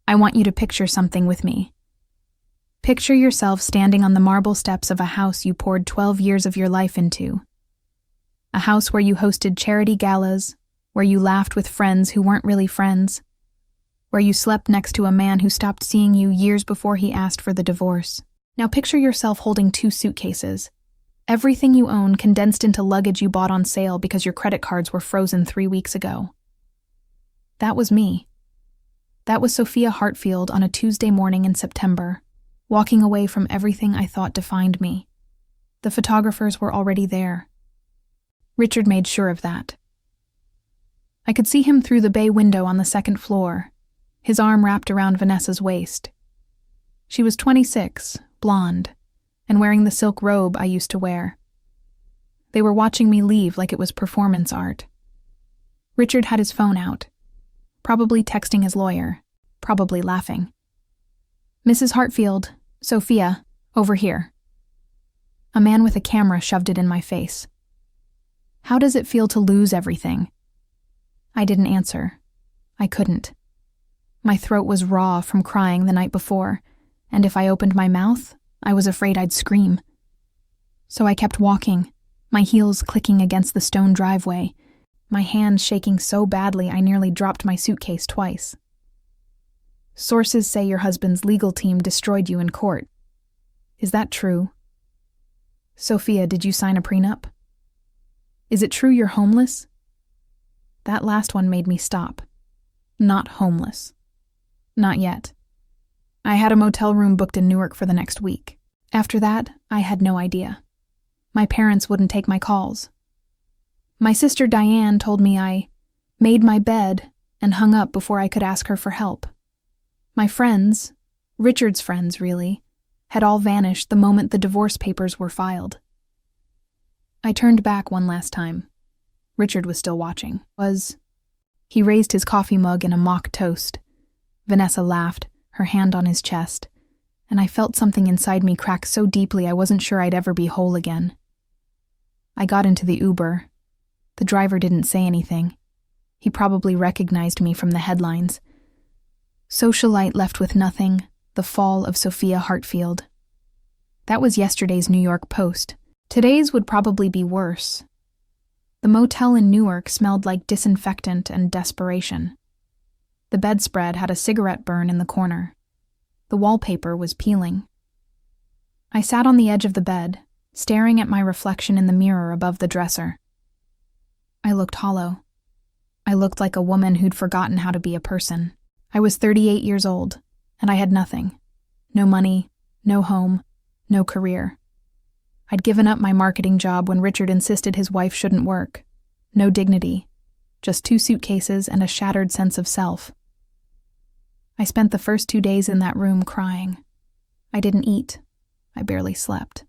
I want you to picture something with me. Picture yourself standing on the marble steps of a house you poured 12 years of your life into. A house where you hosted charity galas, where you laughed with friends who weren't really friends, where you slept next to a man who stopped seeing you years before he asked for the divorce. Now picture yourself holding 2 suitcases. Everything you own condensed into luggage you bought on sale because your credit cards were frozen 3 weeks ago. That was me. That was Sophia Hartfield on a Tuesday morning in September, walking away from everything I thought defined me. The photographers were already there. Richard made sure of that. I could see him through the bay window on the 2nd floor, his arm wrapped around Vanessa's waist. She was 26, blonde, and wearing the silk robe I used to wear. They were watching me leave like it was performance art. Richard had his phone out, probably texting his lawyer, probably laughing. "Mrs. Hartfield, Sophia, over here." A man with a camera shoved it in my face. "How does it feel to lose everything?" I didn't answer. I couldn't. My throat was raw from crying the night before, and if I opened my mouth, I was afraid I'd scream. So I kept walking, my heels clicking against the stone driveway, my hands shaking so badly I nearly dropped my suitcase twice. "Sources say your husband's legal team destroyed you in court. Is that true? Sophia, did you sign a prenup? Is it true you're homeless?" That last one made me stop. Not homeless. Not yet. I had a motel room booked in Newark for the next week. After that, I had no idea. My parents wouldn't take my calls. My sister Diane told me I made my bed and hung up before I could ask her for help. My friends, Richard's friends really, had all vanished the moment the divorce papers were filed. I turned back one last time. Richard was still watching. He raised his coffee mug in a mock toast. Vanessa laughed, her hand on his chest, and I felt something inside me crack so deeply I wasn't sure I'd ever be whole again. I got into the Uber. The driver didn't say anything. He probably recognized me from the headlines. "Socialite left with nothing, the fall of Sophia Hartfield." That was yesterday's New York Post. Today's would probably be worse. The motel in Newark smelled like disinfectant and desperation. The bedspread had a cigarette burn in the corner. The wallpaper was peeling. I sat on the edge of the bed, staring at my reflection in the mirror above the dresser. I looked hollow. I looked like a woman who'd forgotten how to be a person. I was 38 years old, and I had nothing. No money, no home, no career. I'd given up my marketing job when Richard insisted his wife shouldn't work. No dignity, just 2 suitcases and a shattered sense of self. I spent the first 2 days in that room crying. I didn't eat. I barely slept.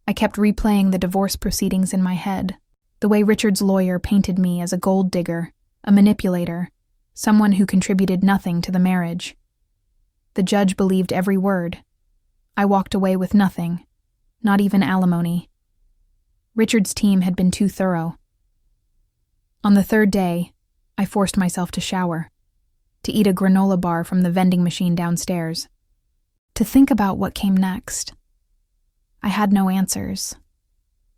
I kept replaying the divorce proceedings in my head, the way Richard's lawyer painted me as a gold digger, a manipulator, someone who contributed nothing to the marriage. The judge believed every word. I walked away with nothing, not even alimony. Richard's team had been too thorough. On the 3rd day, I forced myself to shower, to eat a granola bar from the vending machine downstairs, to think about what came next. I had no answers,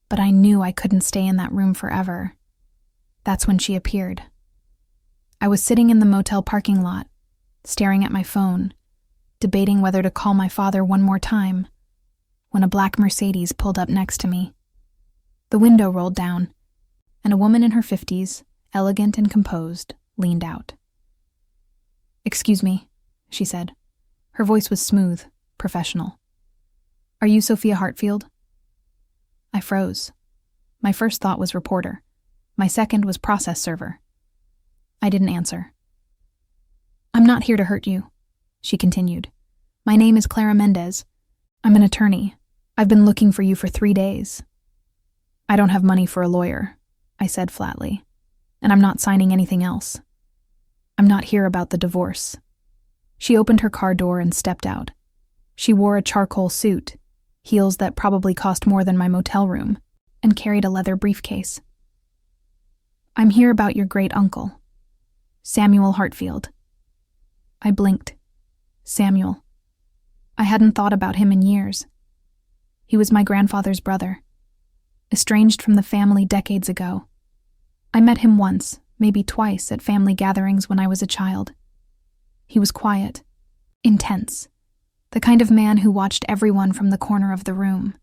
but I knew I couldn't stay in that room forever. That's when she appeared. I was sitting in the motel parking lot, staring at my phone, debating whether to call my father one more time, when a black Mercedes pulled up next to me. The window rolled down, and a woman in her 50s, elegant and composed, leaned out. "Excuse me," she said. Her voice was smooth, professional. "Are you Sophia Hartfield?" I froze. My first thought was reporter. My second was process server. I didn't answer. "I'm not here to hurt you," she continued. "My name is Clara Mendez. I'm an attorney. I've been looking for you for 3 days. I don't have money for a lawyer," I said flatly, "and I'm not signing anything else. I'm not here about the divorce." She opened her car door and stepped out. She wore a charcoal suit, heels that probably cost more than my motel room, and carried a leather briefcase. "I'm here about your great uncle, Samuel Hartfield." I blinked. Samuel. I hadn't thought about him in years. He was my grandfather's brother, estranged from the family decades ago. I met him once, maybe twice, at family gatherings when I was a child. He was quiet, intense, the kind of man who watched everyone from the corner of the room.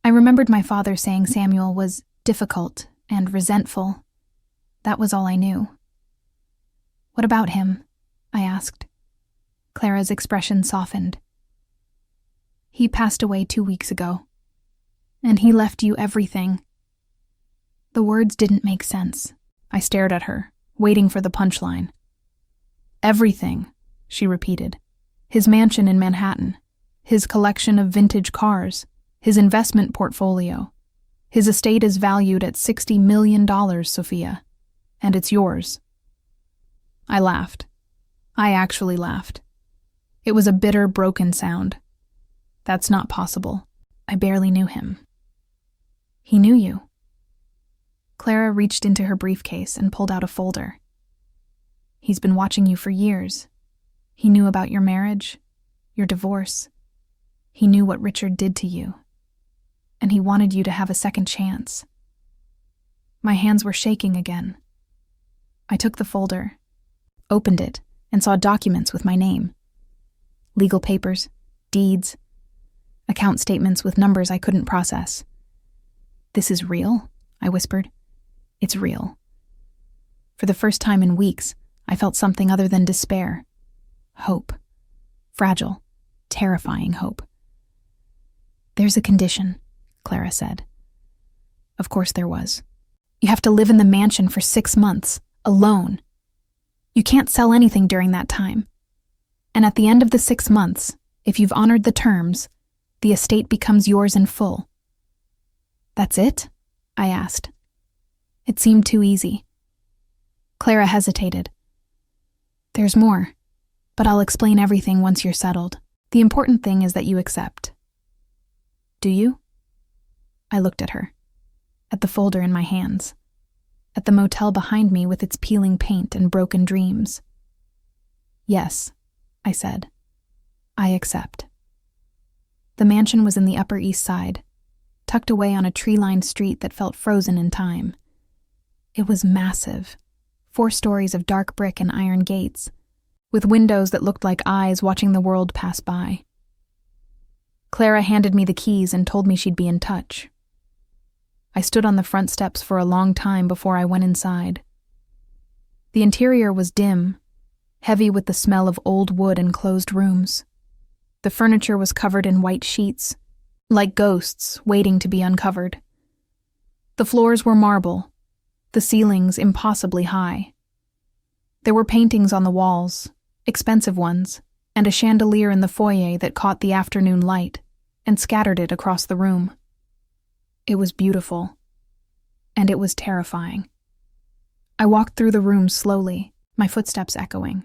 I remembered my father saying Samuel was difficult and resentful. That was all I knew. "What about him?" I asked. Clara's expression softened. "He passed away 2 weeks ago. And he left you everything." The words didn't make sense. I stared at her, waiting for the punchline. "Everything," she repeated. "His mansion in Manhattan, his collection of vintage cars, his investment portfolio. His estate is valued at $60 million, Sophia, and it's yours." I laughed. I actually laughed. It was a bitter, broken sound. "That's not possible. I barely knew him." "He knew you." Clara reached into her briefcase and pulled out a folder. "He's been watching you for years. He knew about your marriage, your divorce. He knew what Richard did to you. And he wanted you to have a second chance." My hands were shaking again. I took the folder, opened it, and saw documents with my name. Legal papers, deeds, account statements with numbers I couldn't process. "This is real?" I whispered. "It's real." For the first time in weeks, I felt something other than despair. Hope. Fragile, terrifying hope. "There's a condition," Clara said. Of course there was. "You have to live in the mansion for 6 months, alone. You can't sell anything during that time. And at the end of the 6 months, if you've honored the terms, the estate becomes yours in full." "That's it?" I asked. It seemed too easy. Clara hesitated. "There's more, but I'll explain everything once you're settled. The important thing is that you accept." "Do you?" I looked at her, at the folder in my hands, at the motel behind me with its peeling paint and broken dreams. "Yes," I said. "I accept." The mansion was in the Upper East Side, tucked away on a tree-lined street that felt frozen in time. It was massive, 4 stories of dark brick and iron gates, with windows that looked like eyes watching the world pass by. Clara handed me the keys and told me she'd be in touch. I stood on the front steps for a long time before I went inside. The interior was dim, heavy with the smell of old wood and closed rooms. The furniture was covered in white sheets, like ghosts waiting to be uncovered. The floors were marble, the ceilings impossibly high. There were paintings on the walls, expensive ones, and a chandelier in the foyer that caught the afternoon light and scattered it across the room. It was beautiful, and it was terrifying. I walked through the room slowly, my footsteps echoing.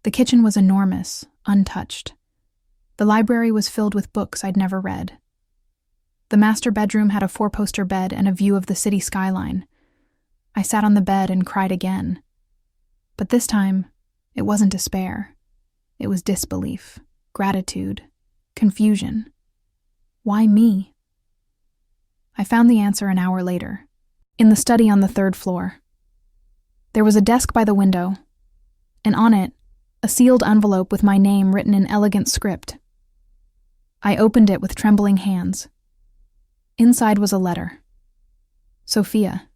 The kitchen was enormous, untouched. The library was filled with books I'd never read. The master bedroom had a 4-poster bed and a view of the city skyline. I sat on the bed and cried again. But this time, it wasn't despair. It was disbelief, gratitude, confusion. Why me? I found the answer an hour later, in the study on the 3rd floor. There was a desk by the window, and on it, a sealed envelope with my name written in elegant script. I opened it with trembling hands. Inside was a letter. "Sophia,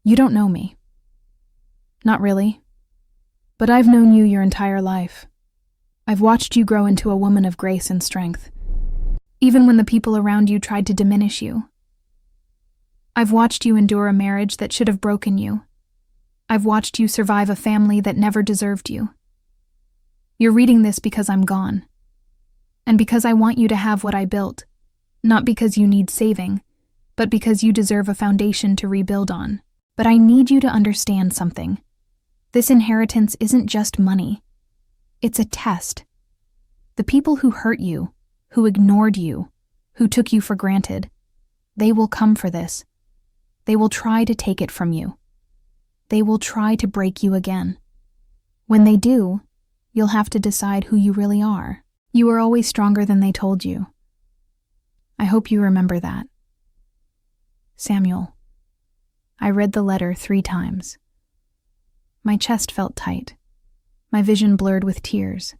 you don't know me." "Not really. But I've known you your entire life. I've watched you grow into a woman of grace and strength, even when the people around you tried to diminish you. I've watched you endure a marriage that should have broken you. I've watched you survive a family that never deserved you. You're reading this because I'm gone, and because I want you to have what I built, not because you need saving, but because you deserve a foundation to rebuild on. But I need you to understand something. This inheritance isn't just money. It's a test. The people who hurt you, who ignored you, who took you for granted, they will come for this. They will try to take it from you. They will try to break you again. When they do, You'll have to decide who you really are. You were always stronger than they told you. I hope you remember that. Samuel. I read the letter 3 times. My chest felt tight, my vision blurred with tears.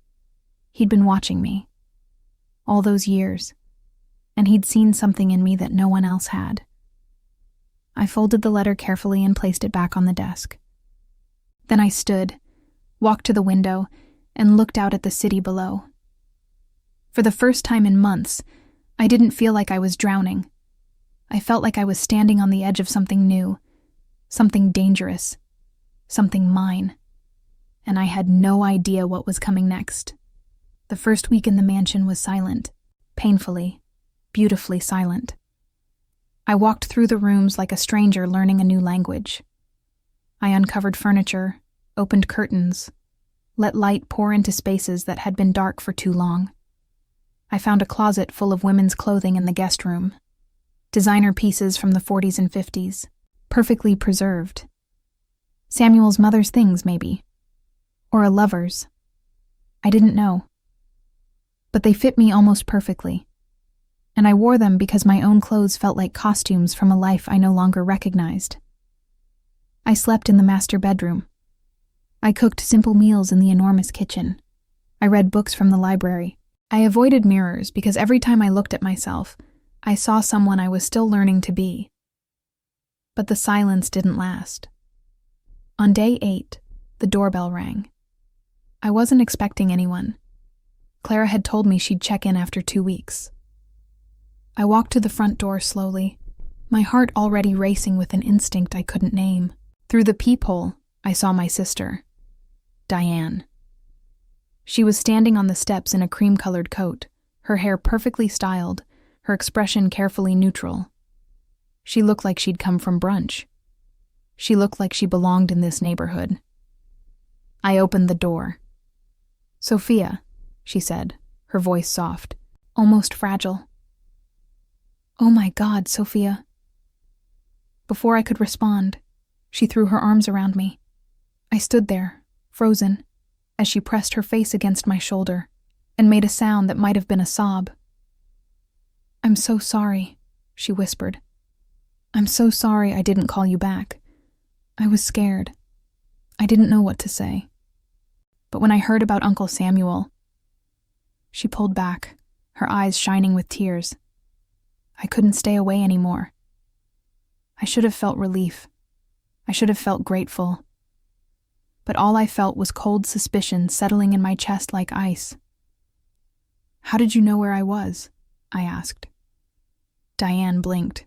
He'd been watching me all those years, and he'd seen something in me that no one else had. I folded the letter carefully and placed it back on the desk. Then I stood, walked to the window, and looked out at the city below. For the first time in months, I didn't feel like I was drowning. I felt like I was standing on the edge of something new, something dangerous, something mine. And I had no idea what was coming next. The first week in the mansion was silent, painfully, beautifully silent. I walked through the rooms like a stranger learning a new language. I uncovered furniture, opened curtains, let light pour into spaces that had been dark for too long. I found a closet full of women's clothing in the guest room. Designer pieces from the 40s and 50s, perfectly preserved. Samuel's mother's things, maybe. Or a lover's. I didn't know. But they fit me almost perfectly. And I wore them because my own clothes felt like costumes from a life I no longer recognized. I slept in the master bedroom. I cooked simple meals in the enormous kitchen. I read books from the library. I avoided mirrors because every time I looked at myself, I saw someone I was still learning to be. But the silence didn't last. On day 8, the doorbell rang. I wasn't expecting anyone. Clara had told me she'd check in after 2 weeks. I walked to the front door slowly, my heart already racing with an instinct I couldn't name. Through the peephole, I saw my sister, Diane. She was standing on the steps in a cream-colored coat, her hair perfectly styled, her expression carefully neutral. She looked like she'd come from brunch. She looked like she belonged in this neighborhood. I opened the door. "Sophia," she said, her voice soft, almost fragile. "Oh my God, Sophia." Before I could respond, she threw her arms around me. I stood there, frozen, as she pressed her face against my shoulder and made a sound that might have been a sob. "I'm so sorry," she whispered. "I'm so sorry I didn't call you back. I was scared. I didn't know what to say. But when I heard about Uncle Samuel..." She pulled back, her eyes shining with tears. I couldn't stay away anymore. I should have felt relief. I should have felt grateful. But all I felt was cold suspicion settling in my chest like ice. "How did you know where I was?" I asked. Diane blinked.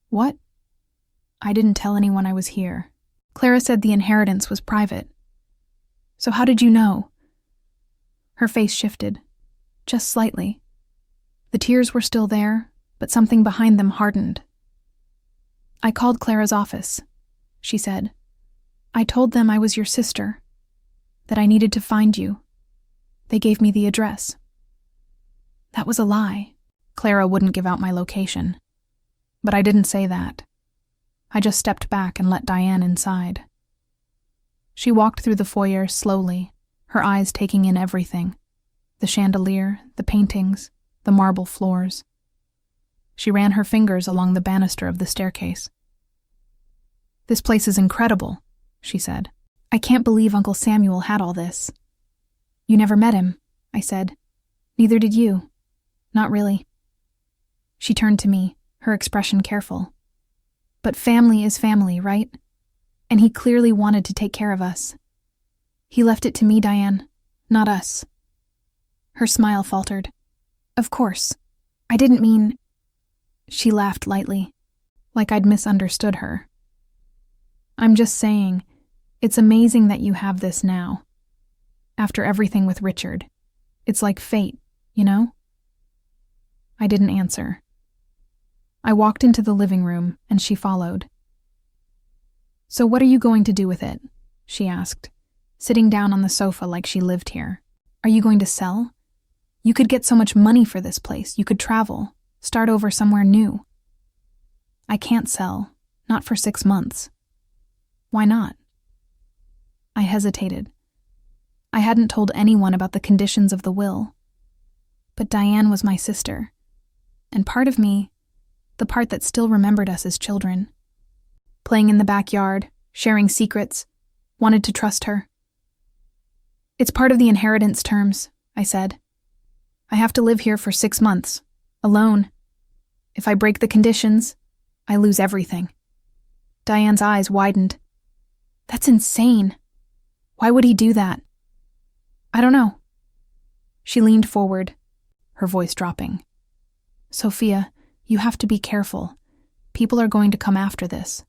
"What?" "I didn't tell anyone I was here. Clara said the inheritance was private. So how did you know?" Her face shifted, just slightly. The tears were still there, but something behind them hardened. "I called Clara's office," she said. "I told them I was your sister, that I needed to find you. They gave me the address." That was a lie. Clara wouldn't give out my location. But I didn't say that. I just stepped back and let Diane inside. She walked through the foyer slowly, her eyes taking in everything. The chandelier, the paintings, the marble floors. She ran her fingers along the banister of the staircase. "This place is incredible," she said. "I can't believe Uncle Samuel had all this." "You never met him," I said. "Neither did you." "Not really." She turned to me, her expression careful. "But family is family, right? And he clearly wanted to take care of us. He left it to me, Diane, not us." Her smile faltered. "Of course. I didn't mean..." She laughed lightly, like I'd misunderstood her. "I'm just saying, it's amazing that you have this now. After everything with Richard. It's like fate, you know?" I didn't answer. I walked into the living room, and she followed. "So what are you going to do with it?" she asked, sitting down on the sofa like she lived here. "Are you going to sell? You could get so much money for this place. You could travel, start over somewhere new." "I can't sell, not for 6 months." "Why not?" I hesitated. I hadn't told anyone about the conditions of the will. But Diane was my sister, and part of me, the part that still remembered us as children, playing in the backyard, sharing secrets, wanted to trust her. "It's part of the inheritance terms," I said. "I have to live here for 6 months, alone. If I break the conditions, I lose everything." Diane's eyes widened. "That's insane. Why would he do that?" "I don't know." She leaned forward, her voice dropping. "Sophia, you have to be careful. People are going to come after this.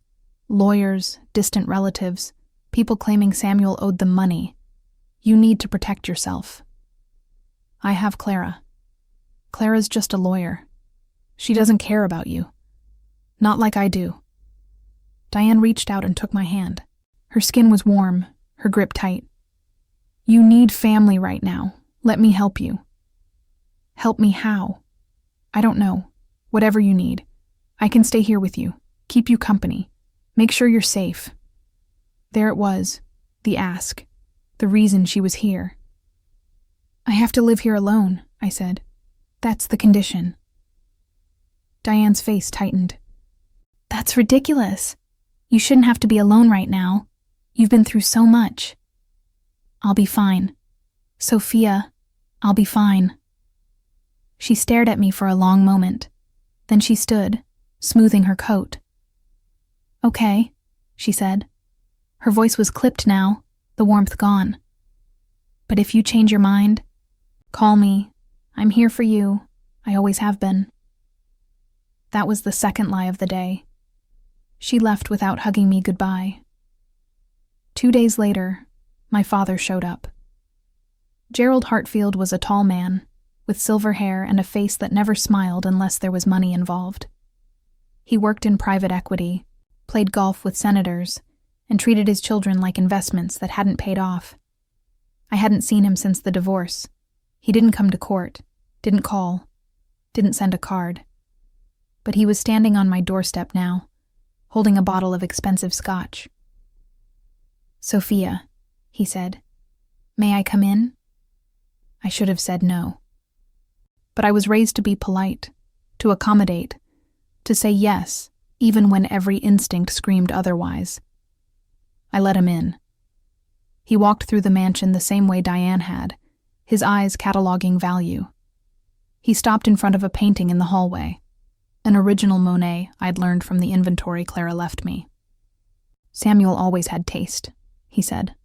Lawyers, distant relatives, people claiming Samuel owed them money. You need to protect yourself. I have Clara. Clara's just a lawyer. She doesn't care about you. Not like I do." Diane reached out and took my hand. Her skin was warm, her grip tight. "You need family right now. Let me help you." "Help me how?" "I don't know. Whatever you need. I can stay here with you, keep you company, make sure you're safe." There it was, the ask, the reason she was here. "I have to live here alone," I said. "That's the condition." Diane's face tightened. "That's ridiculous. You shouldn't have to be alone right now. You've been through so much." "I'll be fine. Sophia, I'll be fine." She stared at me for a long moment. Then she stood, smoothing her coat. "Okay," she said. Her voice was clipped now, the warmth gone. "But if you change your mind, call me. I'm here for you. I always have been." That was the second lie of the day. She left without hugging me goodbye. 2 days later, my father showed up. Gerald Hartfield was a tall man, with silver hair and a face that never smiled unless there was money involved. He worked in private equity, played golf with senators, and treated his children like investments that hadn't paid off. I hadn't seen him since the divorce. He didn't come to court, didn't call, didn't send a card. But he was standing on my doorstep now, holding a bottle of expensive scotch. "Sophia," he said, "may I come in?" I should have said no. But I was raised to be polite, to accommodate, to say yes, even when every instinct screamed otherwise. I let him in. He walked through the mansion the same way Diane had, his eyes cataloging value. He stopped in front of a painting in the hallway, an original Monet I'd learned from the inventory Clara left me. "Samuel always had taste," he said.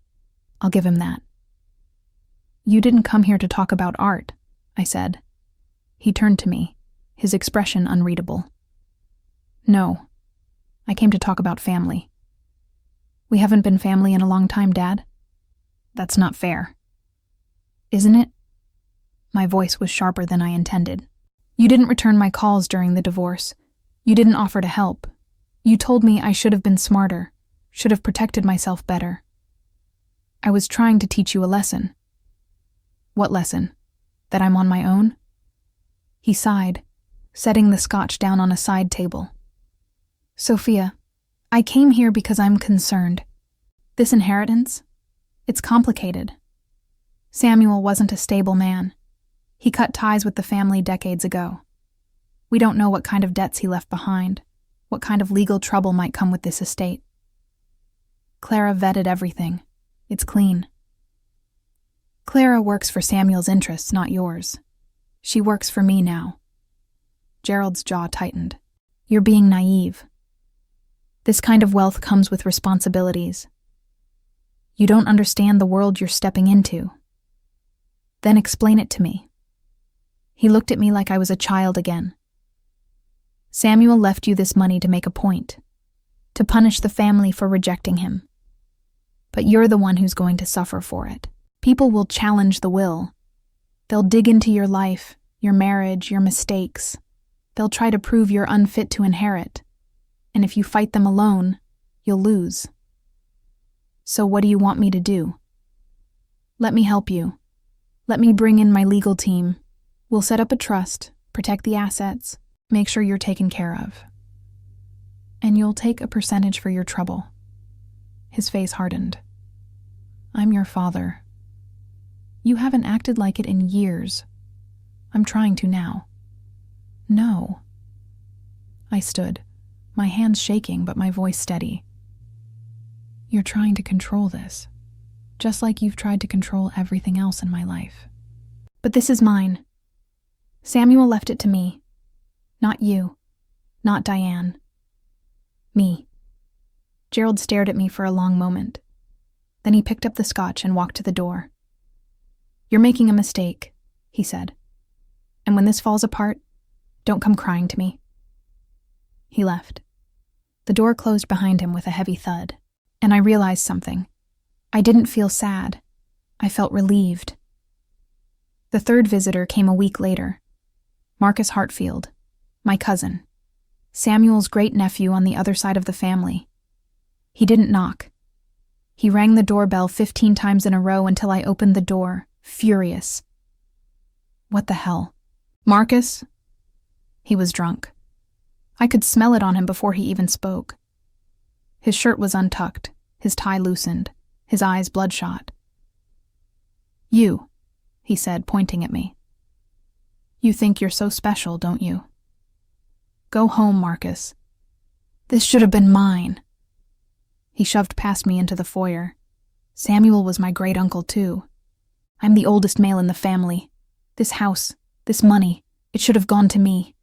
"I'll give him that." "You didn't come here to talk about art," I said. He turned to me, his expression unreadable. "No, I came to talk about family." "We haven't been family in a long time, Dad." "That's not fair." "Isn't it?" My voice was sharper than I intended. "You didn't return my calls during the divorce. You didn't offer to help. You told me I should have been smarter, should have protected myself better. I was trying to teach you a lesson." "What lesson? That I'm on my own?" He sighed, setting the scotch down on a side table. "Sophia, I came here because I'm concerned. This inheritance, it's complicated. Samuel wasn't a stable man. He cut ties with the family decades ago. We don't know what kind of debts he left behind, what kind of legal trouble might come with this estate. Clara vetted everything. It's clean. Clara works for Samuel's interests, not yours. She works for me now." Gerald's jaw tightened. "You're being naive. This kind of wealth comes with responsibilities. You don't understand the world you're stepping into. Then explain it to me." He looked at me like I was a child again. "Samuel left you this money to make a point, to punish the family for rejecting him. But you're the one who's going to suffer for it. People will challenge the will. They'll dig into your life, your marriage, your mistakes. They'll try to prove you're unfit to inherit. And if you fight them alone, you'll lose. So what do you want me to do? Let me help you. Let me bring in my legal team. We'll set up a trust, protect the assets, make sure you're taken care of. And you'll take a percentage for your trouble." His face hardened. "I'm your father. You haven't acted like it in years. I'm trying to now. No. I stood, my hands shaking but my voice steady. You're trying to control this, just like you've tried to control everything else in my life. But this is mine. Samuel left it to me. Not you. Not Diane. Me. Gerald stared at me for a long moment. Then he picked up the scotch and walked to the door. You're making a mistake, he said. And when this falls apart, don't come crying to me. He left. The door closed behind him with a heavy thud, and I realized something. I didn't feel sad. I felt relieved. The third visitor came a week later. Marcus Hartfield, my cousin. Samuel's great-nephew on the other side of the family. He didn't knock. He rang the doorbell 15 times in a row until I opened the door, furious. What the hell? Marcus? He was drunk. I could smell it on him before he even spoke. His shirt was untucked, his tie loosened, his eyes bloodshot. You, he said, pointing at me. You think you're so special, don't you? Go home, Marcus. This should have been mine. He shoved past me into the foyer. Samuel was my great-uncle, too. I'm the oldest male in the family. This house, this money, it should have gone to me.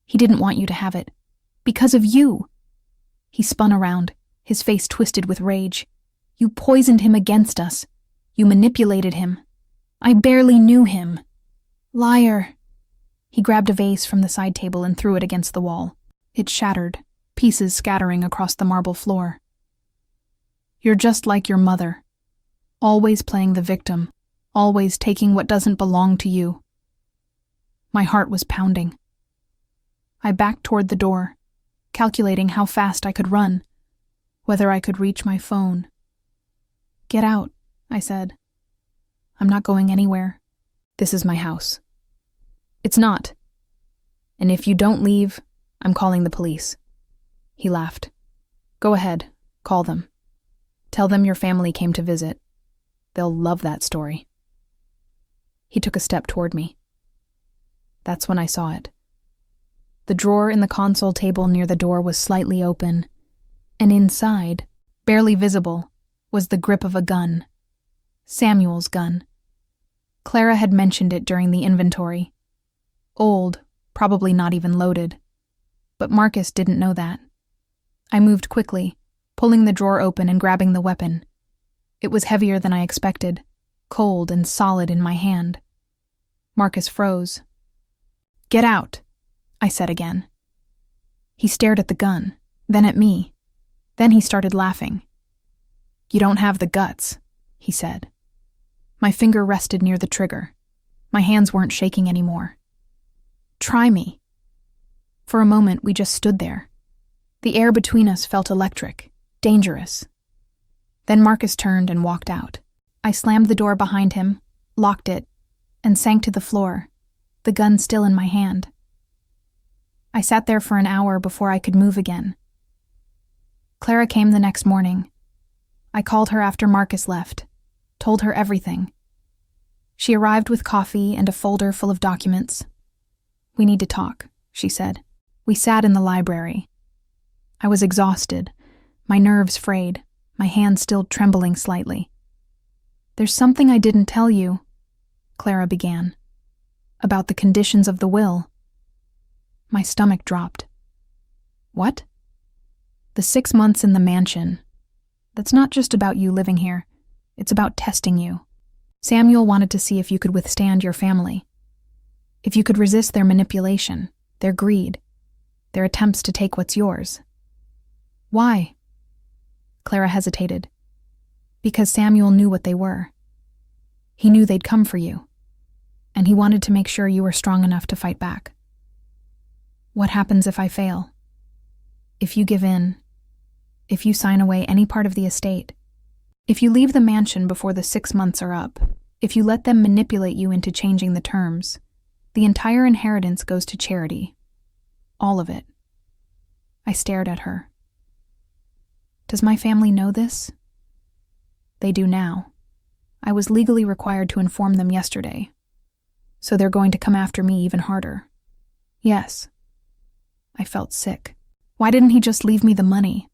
He didn't want you to have it. Because of you. He spun around, his face twisted with rage. You poisoned him against us. You manipulated him. I barely knew him. Liar. He grabbed a vase from the side table and threw it against the wall. It shattered, pieces scattering across the marble floor. You're just like your mother. Always playing the victim, always taking what doesn't belong to you. My heart was pounding. I backed toward the door, calculating how fast I could run, whether I could reach my phone. Get out, I said. I'm not going anywhere. This is my house. It's not. And if you don't leave, I'm calling the police. He laughed. Go ahead, call them. Tell them your family came to visit. They'll love that story. He took a step toward me. That's when I saw it. The drawer in the console table near the door was slightly open, and inside, barely visible, was the grip of a gun. Samuel's gun. Clara had mentioned it during the inventory. Old, probably not even loaded. But Marcus didn't know that. I moved quickly, pulling the drawer open and grabbing the weapon. It was heavier than I expected, cold and solid in my hand. Marcus froze. Get out, I said again. He stared at the gun, then at me. Then he started laughing. You don't have the guts, he said. My finger rested near the trigger. My hands weren't shaking anymore. Try me. For a moment, we just stood there. The air between us felt electric, dangerous. Then Marcus turned and walked out. I slammed the door behind him, locked it, and sank to the floor, the gun still in my hand. I sat there for an hour before I could move again. Clara came the next morning. I called her after Marcus left, told her everything. She arrived with coffee and a folder full of documents. We need to talk, she said. We sat in the library. I was exhausted, my nerves frayed, my hands still trembling slightly. There's something I didn't tell you, Clara began. About the conditions of the will. My stomach dropped. What? The 6 months in the mansion. That's not just about you living here. It's about testing you. Samuel wanted to see if you could withstand your family. If you could resist their manipulation, their greed, their attempts to take what's yours. Why? Clara hesitated. Because Samuel knew what they were. He knew they'd come for you, and he wanted to make sure you were strong enough to fight back. What happens if I fail? If you give in, if you sign away any part of the estate, if you leave the mansion before the 6 months are up, if you let them manipulate you into changing the terms, the entire inheritance goes to charity. All of it. I stared at her. Does my family know this? They do now, I was legally required to inform them yesterday. So they're going to come after me even harder. Yes. I felt sick. Why didn't he just leave me the money?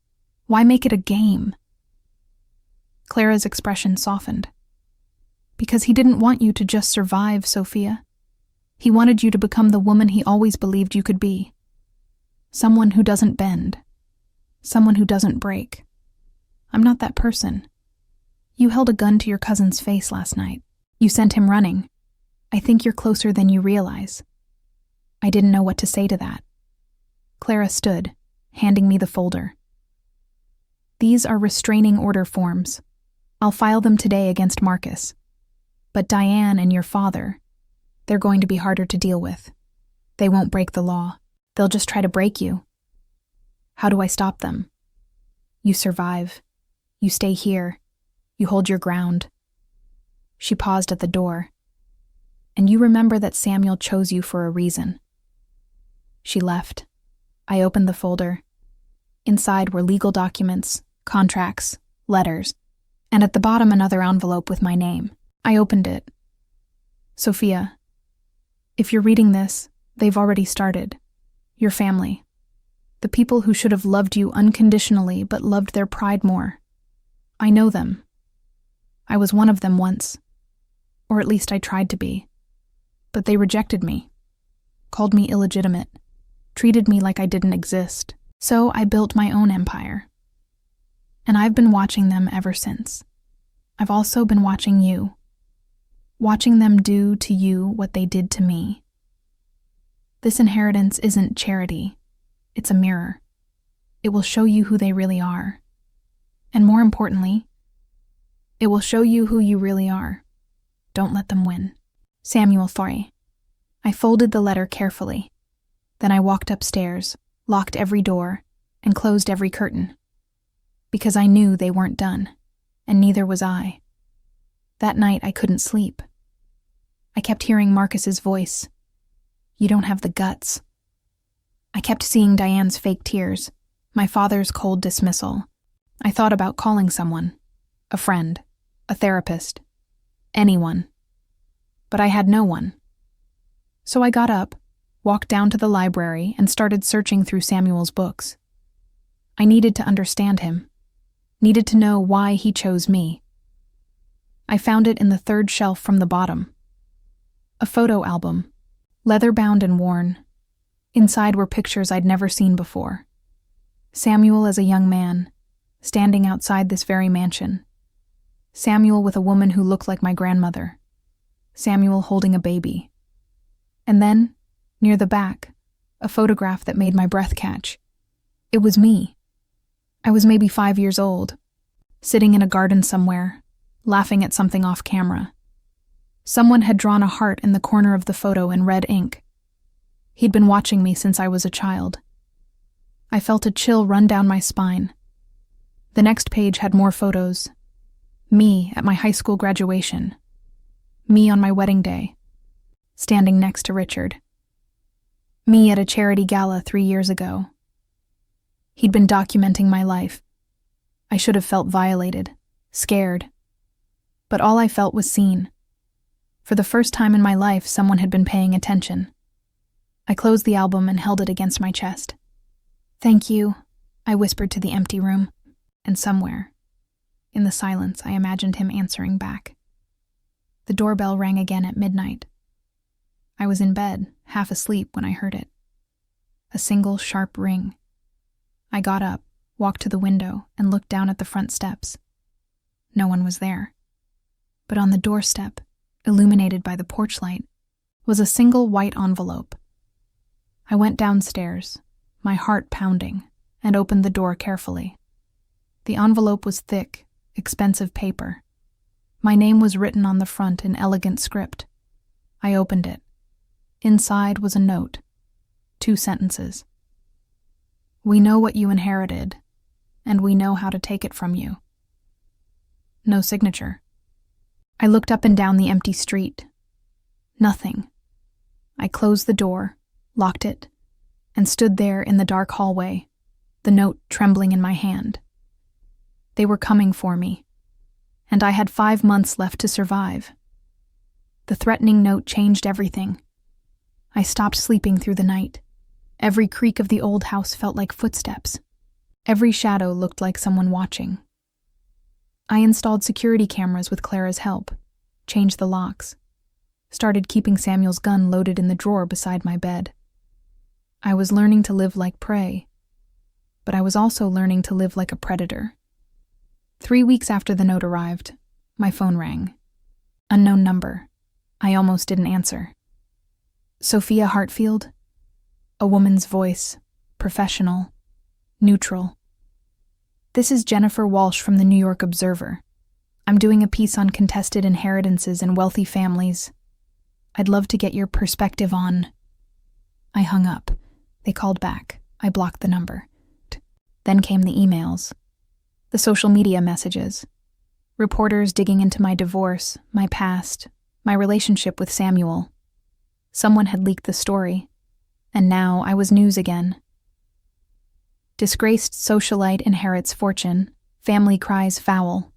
Why make it a game? Clara's expression softened. Because he didn't want you to just survive, Sophia. He wanted you to become the woman he always believed you could be. Someone who doesn't bend. Someone who doesn't break. I'm not that person. You held a gun to your cousin's face last night. You sent him running. I think you're closer than you realize. I didn't know what to say to that. Clara stood, handing me the folder. These are restraining order forms. I'll file them today against Marcus. But Diane and your father, they're going to be harder to deal with. They won't break the law. They'll just try to break you. How do I stop them? You survive. You stay here. You hold your ground. She paused at the door. And you remember that Samuel chose you for a reason. She left. I opened the folder. Inside were legal documents, contracts, letters, and at the bottom another envelope with my name. I opened it. Sophia, if you're reading this, they've already started. Your family. The people who should have loved you unconditionally but loved their pride more. I know them. I was one of them once. Or at least I tried to be. But they rejected me. Called me illegitimate. Treated me like I didn't exist. So I built my own empire. And I've been watching them ever since. I've also been watching you. Watching them do to you what they did to me. This inheritance isn't charity. It's a mirror. It will show you who they really are. And more importantly, it will show you who you really are. Don't let them win. Samuel Thorey. I folded the letter carefully. Then I walked upstairs, locked every door, and closed every curtain. Because I knew they weren't done, and neither was I. That night I couldn't sleep. I kept hearing Marcus's voice. You don't have the guts. I kept seeing Diane's fake tears, my father's cold dismissal. I thought about calling someone, a friend, a therapist, anyone. But I had no one. So I got up, walked down to the library, and started searching through Samuel's books. I needed to understand him, needed to know why he chose me. I found it in the third shelf from the bottom. A photo album, leather-bound and worn. Inside were pictures I'd never seen before. Samuel as a young man, standing outside this very mansion. Samuel with a woman who looked like my grandmother. Samuel holding a baby. And then, near the back, a photograph that made my breath catch. It was me. I was maybe 5 years old, sitting in a garden somewhere, laughing at something off camera. Someone had drawn a heart in the corner of the photo in red ink. He'd been watching me since I was a child. I felt a chill run down my spine. The next page had more photos. Me at my high school graduation. Me on my wedding day, standing next to Richard. Me at a charity gala 3 years ago. He'd been documenting my life. I should have felt violated, scared. But all I felt was seen. For the first time in my life, someone had been paying attention. I closed the album and held it against my chest. Thank you, I whispered to the empty room, and somewhere, in the silence, I imagined him answering back. The doorbell rang again at midnight. I was in bed, half asleep when I heard it. A single sharp ring. I got up, walked to the window, and looked down at the front steps. No one was there. But on the doorstep, illuminated by the porch light, was a single white envelope. I went downstairs, my heart pounding, and opened the door carefully. The envelope was thick, expensive paper. My name was written on the front in elegant script. I opened it. Inside was a note. 2 sentences. We know what you inherited, and we know how to take it from you. No signature. I looked up and down the empty street. Nothing. I closed the door, locked it, and stood there in the dark hallway, the note trembling in my hand. They were coming for me, and I had 5 months left to survive. The threatening note changed everything. I stopped sleeping through the night. Every creak of the old house felt like footsteps. Every shadow looked like someone watching. I installed security cameras with Clara's help, changed the locks, started keeping Samuel's gun loaded in the drawer beside my bed. I was learning to live like prey, but I was also learning to live like a predator. 3 weeks after the note arrived, my phone rang. Unknown number. I almost didn't answer. Sophia Hartfield? A woman's voice, professional, neutral. This is Jennifer Walsh from the New York Observer. I'm doing a piece on contested inheritances in wealthy families. I'd love to get your perspective on... I hung up. They called back. I blocked the number. Then came the emails. The social media messages. Reporters digging into my divorce, my past, my relationship with Samuel. Someone had leaked the story, and now I was news again. Disgraced socialite inherits fortune, family cries foul.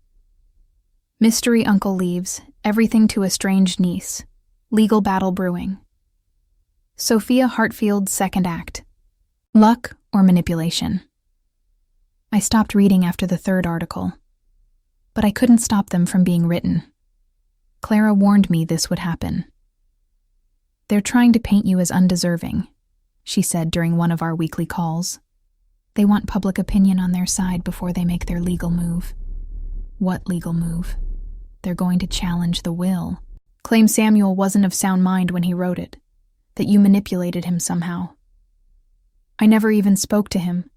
Mystery uncle leaves, everything to estranged niece. Legal battle brewing. Sophia Hartfield's second act. Luck or manipulation. I stopped reading after the third article, but I couldn't stop them from being written. Clara warned me this would happen. They're trying to paint you as undeserving, she said during one of our weekly calls. They want public opinion on their side before they make their legal move. What legal move? They're going to challenge the will. Claim Samuel wasn't of sound mind when he wrote it, that you manipulated him somehow. I never even spoke to him.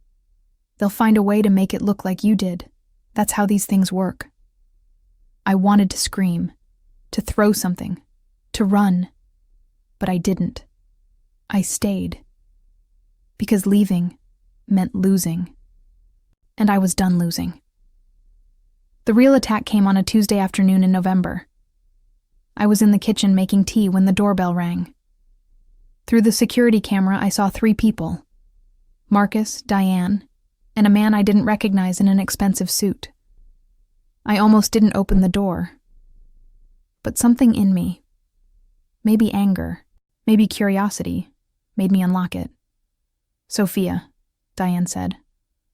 They'll find a way to make it look like you did. That's how these things work. I wanted to scream, to throw something, to run, but I didn't. I stayed. Because leaving meant losing. And I was done losing. The real attack came on a Tuesday afternoon in November. I was in the kitchen making tea when the doorbell rang. Through the security camera, I saw 3 people. Marcus, Diane, and a man I didn't recognize in an expensive suit. I almost didn't open the door. But something in me, maybe anger, maybe curiosity, made me unlock it. Sophia, Diane said.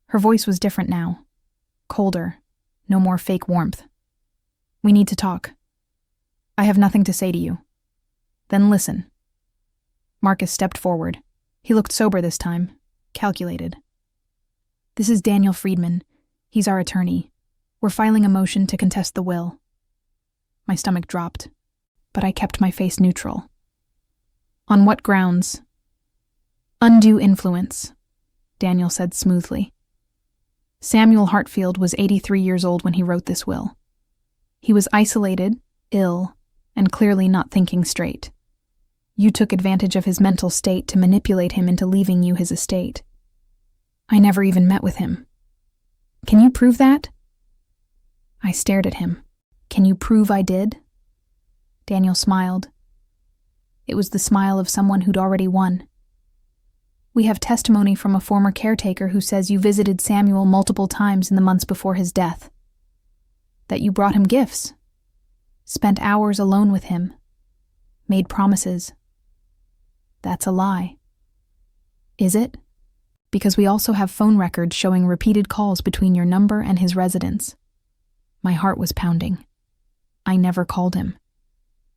Her voice was different now. Colder, no more fake warmth. We need to talk. I have nothing to say to you. Then listen. Marcus stepped forward. He looked sober this time, calculated. This is Daniel Friedman. He's our attorney. We're filing a motion to contest the will. My stomach dropped, but I kept my face neutral. On what grounds? Undue influence, Daniel said smoothly. Samuel Hartfield was 83 years old when he wrote this will. He was isolated, ill, and clearly not thinking straight. You took advantage of his mental state to manipulate him into leaving you his estate. I never even met with him. Can you prove that? I stared at him. Can you prove I did? Daniel smiled. It was the smile of someone who'd already won. We have testimony from a former caretaker who says you visited Samuel multiple times in the months before his death. That you brought him gifts. Spent hours alone with him. Made promises. That's a lie. Is it? Because we also have phone records showing repeated calls between your number and his residence. My heart was pounding. I never called him.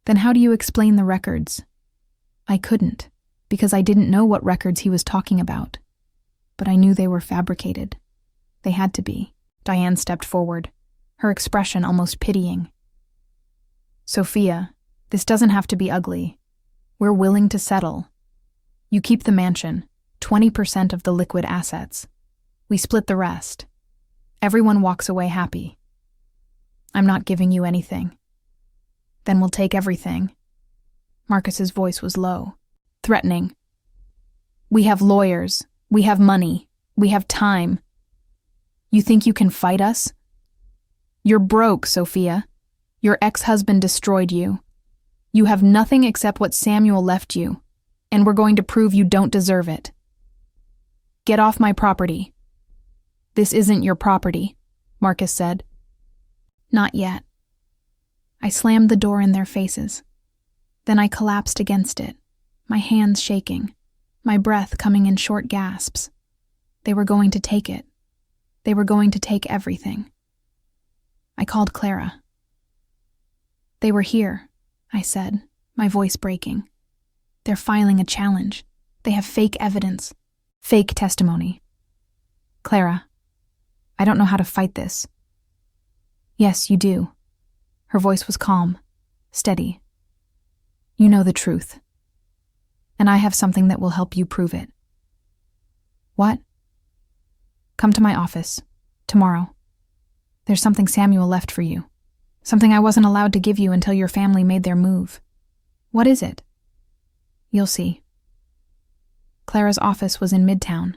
Then how do you explain the records? I couldn't, because I didn't know what records he was talking about. But I knew they were fabricated. They had to be. Diane stepped forward, her expression almost pitying. Sophia, this doesn't have to be ugly. We're willing to settle. You keep the mansion, 20% of the liquid assets. We split the rest. Everyone walks away happy. I'm not giving you anything. Then we'll take everything. Marcus's voice was low, threatening. We have lawyers. We have money. We have time. You think you can fight us? You're broke, Sophia. Your ex-husband destroyed you. You have nothing except what Samuel left you, and we're going to prove you don't deserve it. Get off my property. This isn't your property, Marcus said. Not yet, I slammed the door in their faces. Then I collapsed against it, my hands shaking, my breath coming in short gasps. They were going to take it. They were going to take everything. I called Clara. "They were here," I said, my voice breaking. "They're filing a challenge. They have fake evidence, fake testimony." "Clara, I don't know how to fight this." "Yes, you do." Her voice was calm, steady. "You know the truth. And I have something that will help you prove it." "What?" "Come to my office, tomorrow. There's something Samuel left for you. Something I wasn't allowed to give you until your family made their move." "What is it?" "You'll see." Clara's office was in Midtown,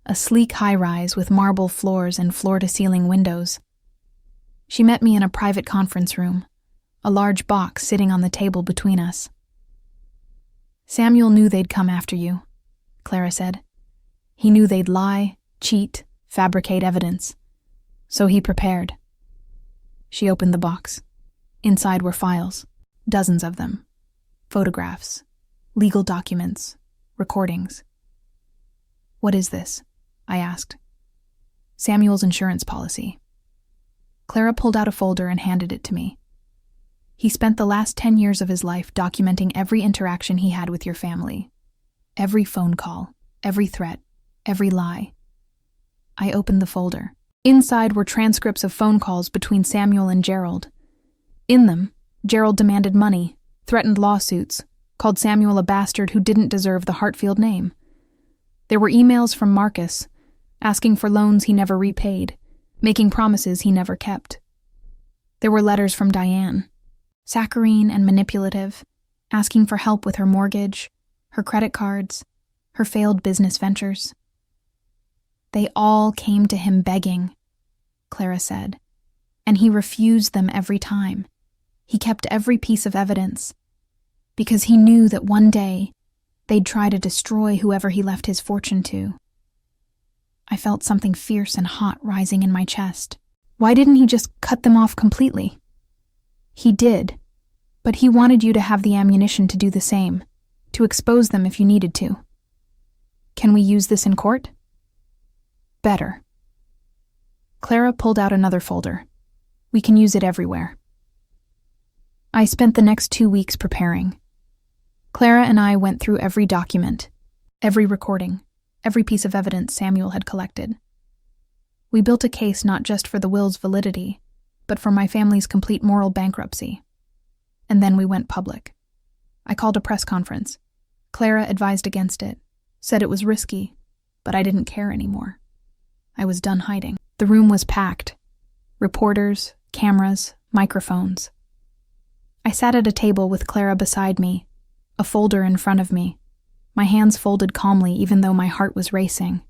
a sleek high-rise with marble floors and floor-to-ceiling windows. She met me in a private conference room, a large box sitting on the table between us. "Samuel knew they'd come after you," Clara said. "He knew they'd lie, cheat, fabricate evidence. So he prepared." She opened the box. Inside were files, dozens of them. Photographs, legal documents, recordings. "What is this?" I asked. "Samuel's insurance policy." Clara pulled out a folder and handed it to me. "He spent the last 10 years of his life documenting every interaction he had with your family. Every phone call, every threat, every lie." I opened the folder. Inside were transcripts of phone calls between Samuel and Gerald. In them, Gerald demanded money, threatened lawsuits, called Samuel a bastard who didn't deserve the Hartfield name. There were emails from Marcus, asking for loans he never repaid, making promises he never kept. There were letters from Diane, saccharine and manipulative, asking for help with her mortgage, her credit cards, her failed business ventures. "They all came to him begging," Clara said, "and he refused them every time. He kept every piece of evidence, because he knew that one day they'd try to destroy whoever he left his fortune to." I felt something fierce and hot rising in my chest. Why didn't he just cut them off completely? He did, but he wanted you to have the ammunition to do the same, to expose them if you needed to. Can we use this in court? Better. Clara pulled out another folder. We can use it everywhere. I spent the next 2 weeks preparing. Clara and I went through every document, every recording, every piece of evidence Samuel had collected. We built a case not just for the will's validity, but for my family's complete moral bankruptcy. And then we went public. I called a press conference. Clara advised against it, said it was risky, but I didn't care anymore. I was done hiding. The room was packed. Reporters, cameras, microphones. I sat at a table with Clara beside me, a folder in front of me, my hands folded calmly even though my heart was racing.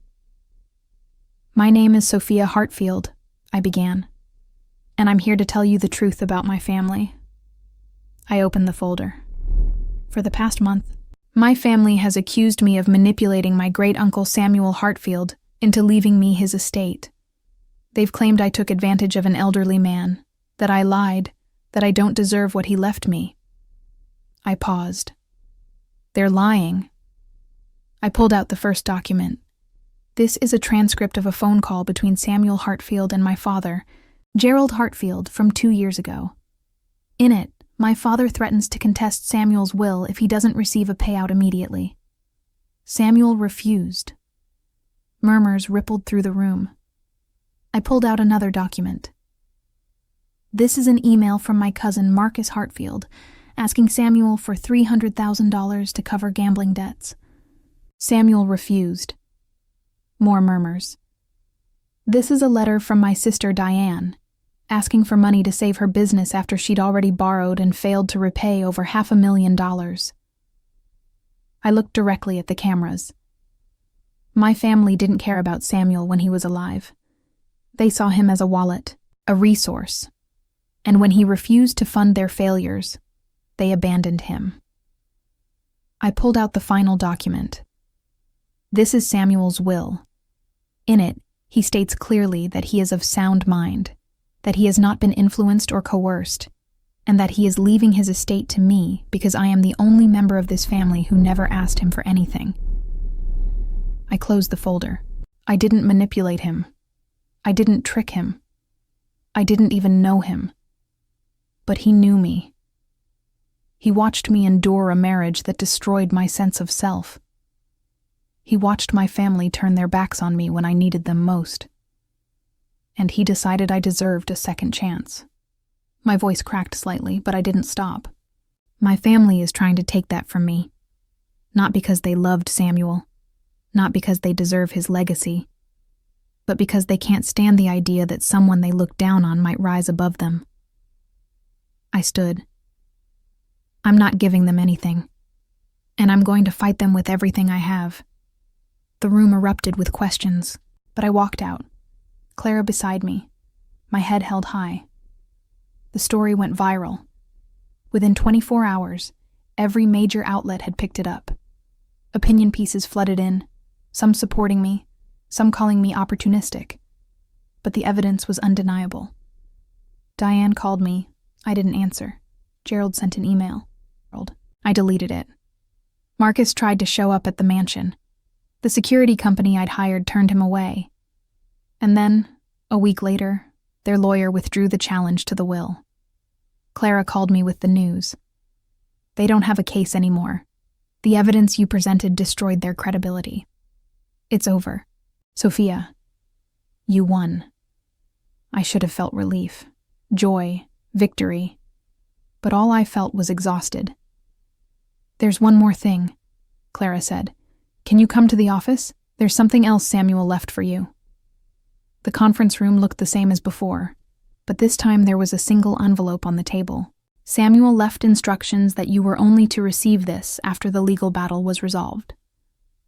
"My name is Sophia Hartfield," I began, "and I'm here to tell you the truth about my family." I opened the folder. For the past month, my family has accused me of manipulating my great-uncle Samuel Hartfield into leaving me his estate. They've claimed I took advantage of an elderly man, that I lied, that I don't deserve what he left me. I paused. They're lying. I pulled out the first document. This is a transcript of a phone call between Samuel Hartfield and my father, Gerald Hartfield, from 2 years ago. In it, my father threatens to contest Samuel's will if he doesn't receive a payout immediately. Samuel refused. Murmurs rippled through the room. I pulled out another document. This is an email from my cousin Marcus Hartfield, asking Samuel for $300,000 to cover gambling debts. Samuel refused. More murmurs. This is a letter from my sister Diane, asking for money to save her business after she'd already borrowed and failed to repay over $500,000. I looked directly at the cameras. My family didn't care about Samuel when he was alive. They saw him as a wallet, a resource, and when he refused to fund their failures, they abandoned him. I pulled out the final document. This is Samuel's will. In it, he states clearly that he is of sound mind, that he has not been influenced or coerced, and that he is leaving his estate to me because I am the only member of this family who never asked him for anything. I closed the folder. I didn't manipulate him. I didn't trick him. I didn't even know him. But he knew me. He watched me endure a marriage that destroyed my sense of self. He watched my family turn their backs on me when I needed them most. And he decided I deserved a second chance. My voice cracked slightly, but I didn't stop. My family is trying to take that from me. Not because they loved Samuel, not because they deserve his legacy, but because they can't stand the idea that someone they look down on might rise above them. I stood. I'm not giving them anything, and I'm going to fight them with everything I have. The room erupted with questions, but I walked out, Clara beside me, my head held high. The story went viral. Within 24 hours, every major outlet had picked it up. Opinion pieces flooded in, some supporting me, some calling me opportunistic. But the evidence was undeniable. Diane called me. I didn't answer. Gerald sent an email. I deleted it. Marcus tried to show up at the mansion. The security company I'd hired turned him away. And then, a week later, their lawyer withdrew the challenge to the will. Clara called me with the news. They don't have a case anymore. The evidence you presented destroyed their credibility. It's over. Sophia, you won. I should have felt relief, joy, victory. But all I felt was exhausted. There's one more thing, Clara said. Can you come to the office? There's something else Samuel left for you. The conference room looked the same as before, but this time there was a single envelope on the table. Samuel left instructions that you were only to receive this after the legal battle was resolved,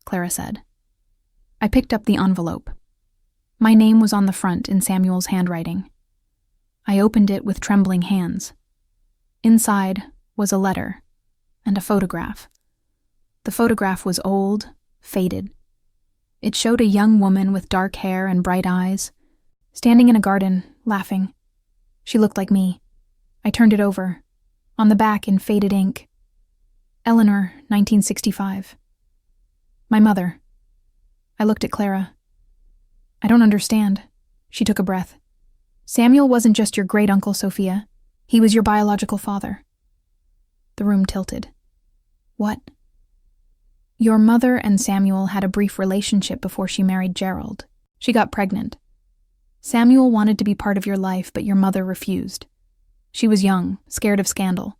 Clara said. I picked up the envelope. My name was on the front in Samuel's handwriting. I opened it with trembling hands. Inside was a letter and a photograph. The photograph was old, faded. It showed a young woman with dark hair and bright eyes, standing in a garden, laughing. She looked like me. I turned it over. On the back in faded ink, Eleanor, 1965. My mother. I looked at Clara. I don't understand. She took a breath. Samuel wasn't just your great-uncle, Sophia. He was your biological father. The room tilted. What? Your mother and Samuel had a brief relationship before she married Gerald. She got pregnant. Samuel wanted to be part of your life, but your mother refused. She was young, scared of scandal.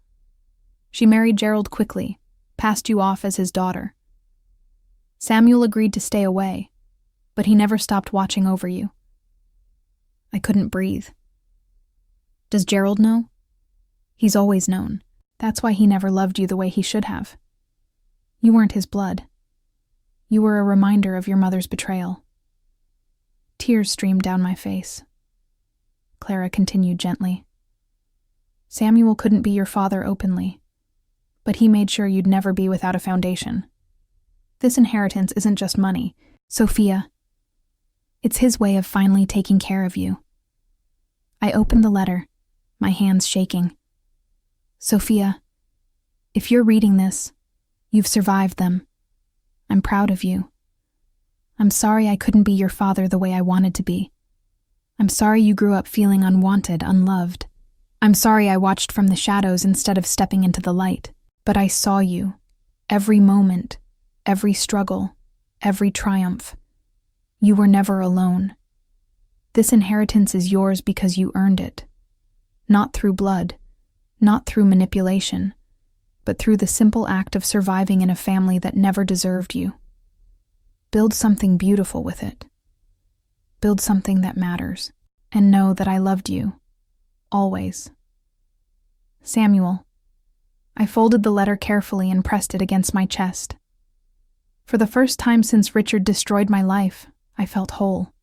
She married Gerald quickly, passed you off as his daughter. Samuel agreed to stay away, but he never stopped watching over you. I couldn't breathe. Does Gerald know? He's always known. That's why he never loved you the way he should have. You weren't his blood. You were a reminder of your mother's betrayal. Tears streamed down my face. Clara continued gently. Samuel couldn't be your father openly, but he made sure you'd never be without a foundation. This inheritance isn't just money, Sophia. It's his way of finally taking care of you. I opened the letter, my hands shaking. Sophia, if you're reading this, you've survived them. I'm proud of you. I'm sorry I couldn't be your father the way I wanted to be. I'm sorry you grew up feeling unwanted, unloved. I'm sorry I watched from the shadows instead of stepping into the light. But I saw you. Every moment, every struggle, every triumph. You were never alone. This inheritance is yours because you earned it. Not through blood, not through manipulation, but through the simple act of surviving in a family that never deserved you. Build something beautiful with it. Build something that matters, and know that I loved you. Always. Samuel. I folded the letter carefully and pressed it against my chest. For the first time since Richard destroyed my life, I felt whole.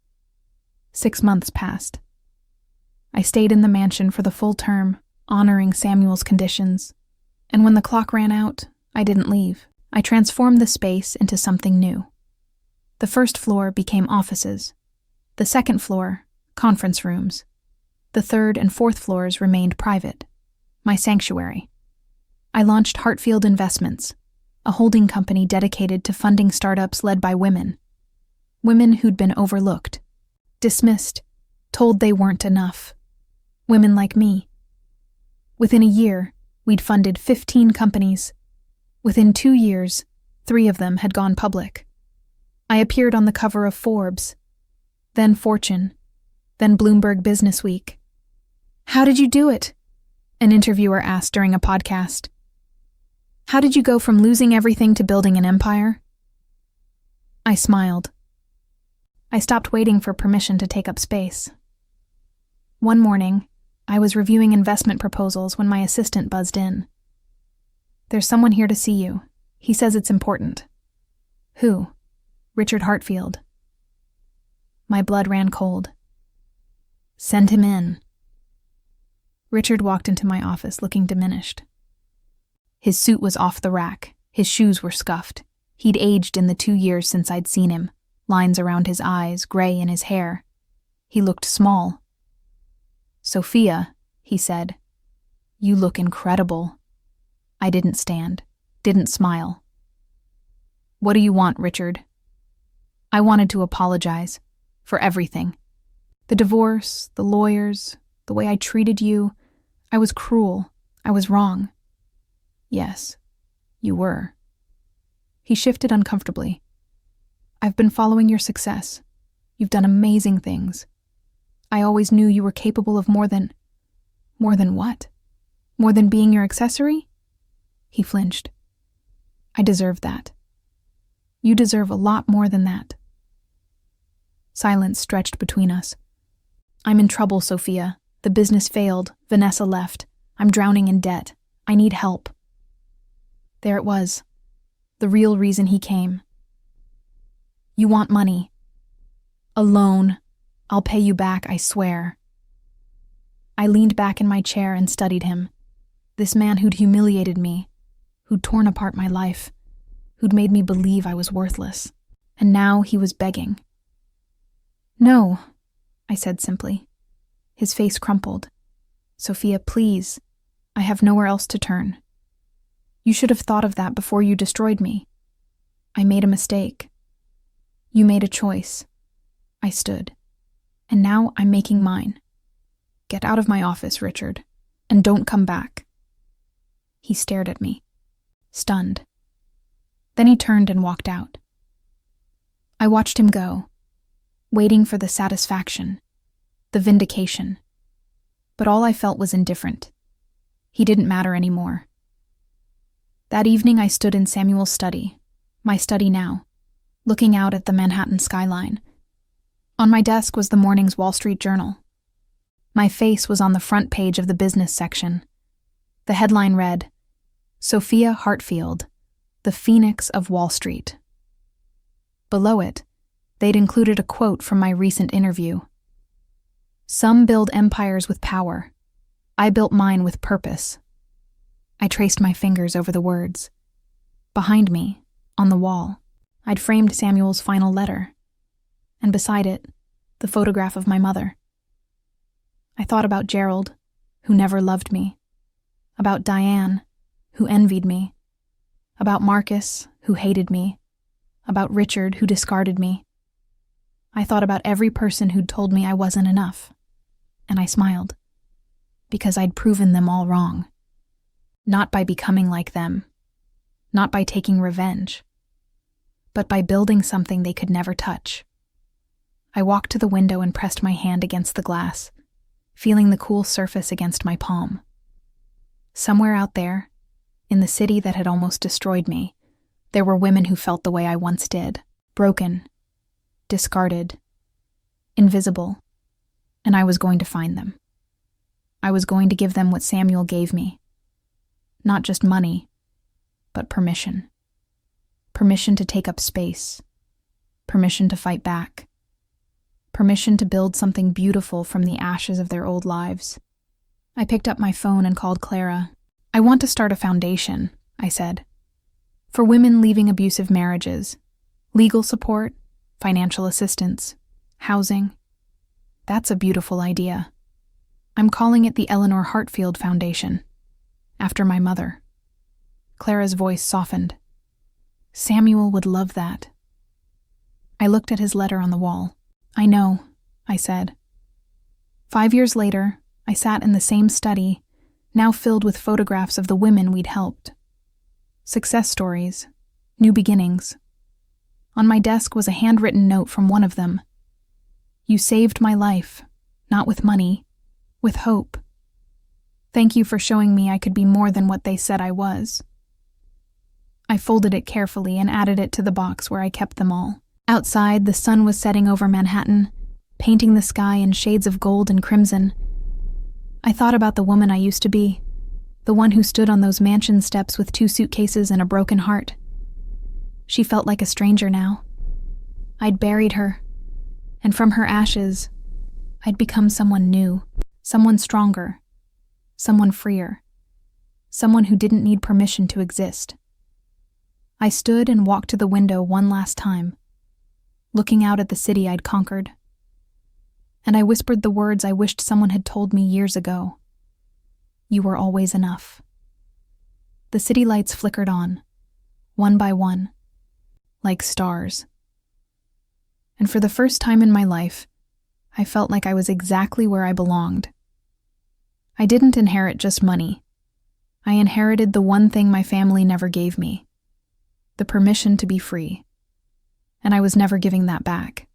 6 months passed. I stayed in the mansion for the full term, honoring Samuel's conditions. And when the clock ran out, I didn't leave. I transformed the space into something new. The first floor became offices. The second floor, conference rooms. The third and fourth floors remained private. My sanctuary. I launched Hartfield Investments, a holding company dedicated to funding startups led by women. Women who'd been overlooked, dismissed, told they weren't enough. Women like me. Within a year, we'd funded 15 companies. Within 2 years, 3 of them had gone public. I appeared on the cover of Forbes, then Fortune, then Bloomberg Businessweek. How did you do it? An interviewer asked during a podcast. How did you go from losing everything to building an empire? I smiled. I stopped waiting for permission to take up space. One morning, I was reviewing investment proposals when my assistant buzzed in. There's someone here to see you. He says it's important. Who? Richard Hartfield. My blood ran cold. Send him in. Richard walked into my office looking diminished. His suit was off the rack. His shoes were scuffed. He'd aged in the 2 years since I'd seen him, lines around his eyes, gray in his hair. He looked small. Sophia, he said, you look incredible. I didn't stand, didn't smile. What do you want, Richard? I wanted to apologize for everything. The divorce, the lawyers, the way I treated you. I was cruel. I was wrong. Yes, you were. He shifted uncomfortably. I've been following your success. You've done amazing things. I always knew you were capable of more than what? More than being your accessory? He flinched. I deserve that. You deserve a lot more than that. Silence stretched between us. I'm in trouble, Sophia. The business failed. Vanessa left. I'm drowning in debt. I need help. There it was. The real reason he came. You want money. A loan. I'll pay you back, I swear. I leaned back in my chair and studied him. This man who'd humiliated me, who'd torn apart my life, who'd made me believe I was worthless. And now he was begging. No, I said simply. His face crumpled. Sophia, please. I have nowhere else to turn. You should have thought of that before you destroyed me. I made a mistake. You made a choice. I stood. And now I'm making mine. Get out of my office, Richard, and don't come back. He stared at me, stunned. Then he turned and walked out. I watched him go, waiting for the satisfaction, the vindication. But all I felt was indifferent. He didn't matter anymore. That evening I stood in Samuel's study, my study now, looking out at the Manhattan skyline. On my desk was the morning's Wall Street Journal. My face was on the front page of the business section. The headline read, Sophia Hartfield, the Phoenix of Wall Street. Below it, they'd included a quote from my recent interview. Some build empires with power. I built mine with purpose. I traced my fingers over the words. Behind me, on the wall, I'd framed Samuel's final letter, and beside it, the photograph of my mother. I thought about Gerald, who never loved me, about Diane, who envied me, about Marcus, who hated me, about Richard, who discarded me. I thought about every person who'd told me I wasn't enough, and I smiled, because I'd proven them all wrong. Not by becoming like them, not by taking revenge, but by building something they could never touch. I walked to the window and pressed my hand against the glass, feeling the cool surface against my palm. Somewhere out there, in the city that had almost destroyed me, there were women who felt the way I once did, broken, discarded, invisible, and I was going to find them. I was going to give them what Samuel gave me. Not just money, but permission. Permission to take up space. Permission to fight back. Permission to build something beautiful from the ashes of their old lives. I picked up my phone and called Clara. I want to start a foundation, I said. For women leaving abusive marriages. Legal support, financial assistance, housing. That's a beautiful idea. I'm calling it the Eleanor Hartfield Foundation. After my mother. Clara's voice softened. Samuel would love that. I looked at his letter on the wall. I know, I said. 5 years later, I sat in the same study, now filled with photographs of the women we'd helped. Success stories, new beginnings. On my desk was a handwritten note from one of them. You saved my life, not with money, with hope. Thank you for showing me I could be more than what they said I was. I folded it carefully and added it to the box where I kept them all. Outside, the sun was setting over Manhattan, painting the sky in shades of gold and crimson. I thought about the woman I used to be, the one who stood on those mansion steps with 2 suitcases and a broken heart. She felt like a stranger now. I'd buried her, and from her ashes, I'd become someone new, someone stronger, someone freer, someone who didn't need permission to exist. I stood and walked to the window one last time, looking out at the city I'd conquered. And I whispered the words I wished someone had told me years ago. You were always enough. The city lights flickered on, one by one, like stars. And for the first time in my life, I felt like I was exactly where I belonged. I didn't inherit just money. I inherited the one thing my family never gave me, the permission to be free. And I was never giving that back.